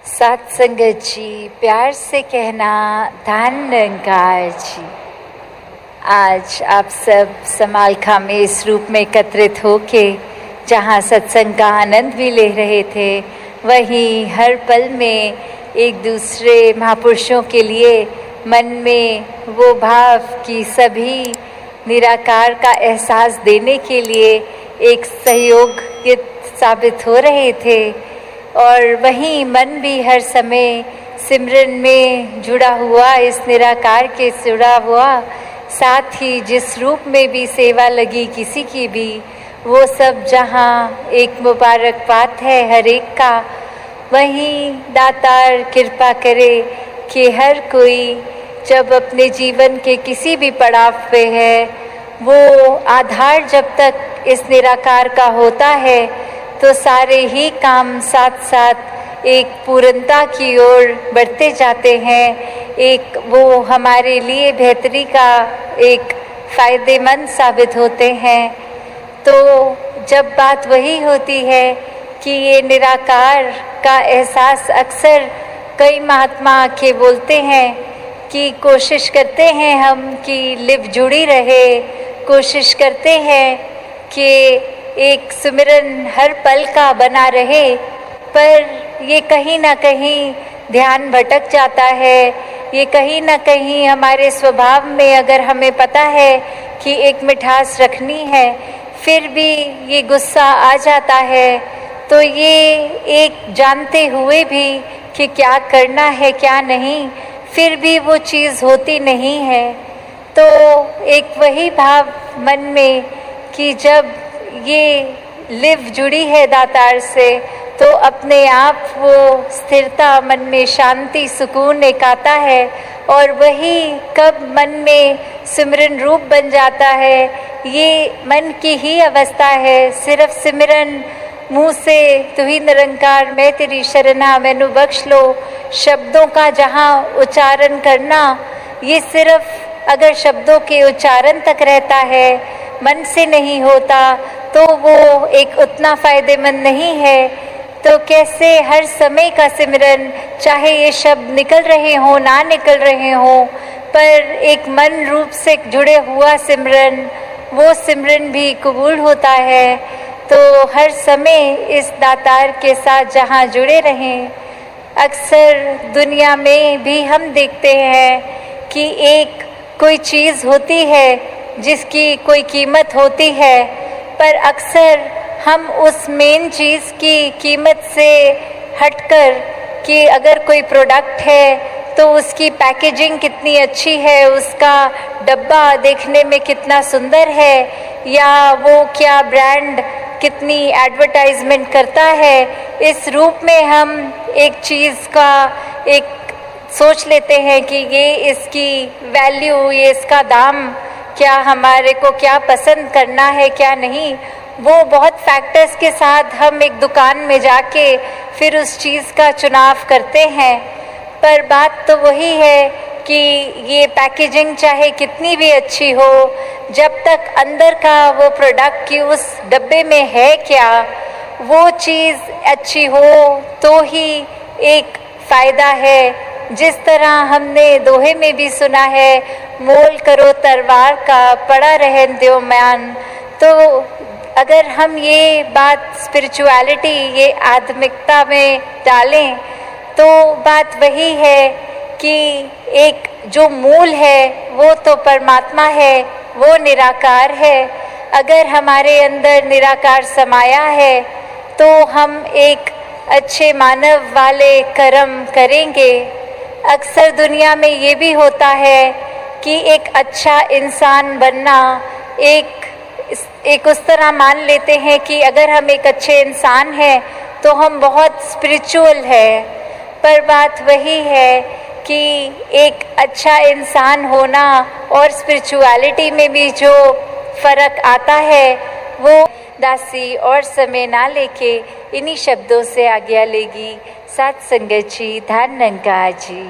सात संगत जी, प्यार से कहना धन निरंकार जी। आज आप सब समालखा में इस रूप में एकत्रित होके जहाँ सत्संग का आनंद भी ले रहे थे, वहीं हर पल में एक दूसरे महापुरुषों के लिए मन में वो भाव कि सभी निराकार का एहसास देने के लिए एक सहयोग साबित हो रहे थे। और वहीं मन भी हर समय सिमरन में जुड़ा हुआ, इस निराकार के जुड़ा हुआ, साथ ही जिस रूप में भी सेवा लगी किसी की भी, वो सब जहाँ एक मुबारक बात है हर एक का। वहीं दातार कृपा करे कि हर कोई जब अपने जीवन के किसी भी पड़ाव पे है, वो आधार जब तक इस निराकार का होता है तो सारे ही काम साथ साथ एक पूर्णता की ओर बढ़ते जाते हैं। एक वो हमारे लिए बेहतरी का एक फ़ायदेमंद साबित होते हैं। तो जब बात वही होती है कि ये निराकार का एहसास अक्सर कई महात्मा के बोलते हैं कि कोशिश करते हैं हम कि लिव जुड़ी रहे, कोशिश करते हैं कि एक सुमिरन हर पल का बना रहे, पर ये कहीं ना कहीं ध्यान भटक जाता है। ये कहीं ना कहीं हमारे स्वभाव में, अगर हमें पता है कि एक मिठास रखनी है, फिर भी ये गुस्सा आ जाता है। तो ये एक जानते हुए भी कि क्या करना है क्या नहीं, फिर भी वो चीज़ होती नहीं है। तो एक वही भाव मन में कि जब ये लिव जुड़ी है दातार से, तो अपने आप वो स्थिरता मन में, शांति, सुकून एक आता है। और वही कब मन में सिमरन रूप बन जाता है, ये मन की ही अवस्था है। सिर्फ सिमरन मुँह से तू ही निरंकार मैं तेरी शरणा मैनू बख्श लो शब्दों का जहाँ उच्चारण करना, ये सिर्फ अगर शब्दों के उच्चारण तक रहता है, मन से नहीं होता, तो वो एक उतना फ़ायदेमंद नहीं है। तो कैसे हर समय का सिमरन, चाहे ये शब्द निकल रहे हों ना निकल रहे हों, पर एक मन रूप से जुड़े हुआ सिमरन, वो सिमरन भी कबूल होता है। तो हर समय इस दातार के साथ जहाँ जुड़े रहें। अक्सर दुनिया में भी हम देखते हैं कि एक कोई चीज़ होती है जिसकी कोई कीमत होती है, पर अक्सर हम उस मेन चीज़ की कीमत से हटकर कि अगर कोई प्रोडक्ट है तो उसकी पैकेजिंग कितनी अच्छी है, उसका डब्बा देखने में कितना सुंदर है, या वो क्या ब्रांड कितनी एडवर्टाइजमेंट करता है, इस रूप में हम एक चीज़ का एक सोच लेते हैं कि ये इसकी वैल्यू, ये इसका दाम, क्या हमारे को क्या पसंद करना है क्या नहीं। वो बहुत फैक्टर्स के साथ हम एक दुकान में जाके फिर उस चीज़ का चुनाव करते हैं। पर बात तो वही है कि ये पैकेजिंग चाहे कितनी भी अच्छी हो, जब तक अंदर का वो प्रोडक्ट की उस डब्बे में है क्या, वो चीज़ अच्छी हो तो ही एक फ़ायदा है। जिस तरह हमने दोहे में भी सुना है, मोल करो तलवार का पड़ा रहन दो म्यान। तो अगर हम ये बात स्पिरिचुअलिटी, ये आध्यात्मिकता में डालें, तो बात वही है कि एक जो मूल है वो तो परमात्मा है, वो निराकार है। अगर हमारे अंदर निराकार समाया है तो हम एक अच्छे मानव वाले कर्म करेंगे। अक्सर दुनिया में ये भी होता है कि एक अच्छा इंसान बनना एक उस तरह मान लेते हैं कि अगर हम एक अच्छे इंसान हैं तो हम बहुत स्पिरिचुअल है। पर बात वही है कि एक अच्छा इंसान होना और स्पिरिचुअलिटी में भी जो फ़र्क आता है, वो दासी और समय ना लेके इन्हीं शब्दों से आज्ञा लेगी। सात संगत जी, धन निरंकार जी।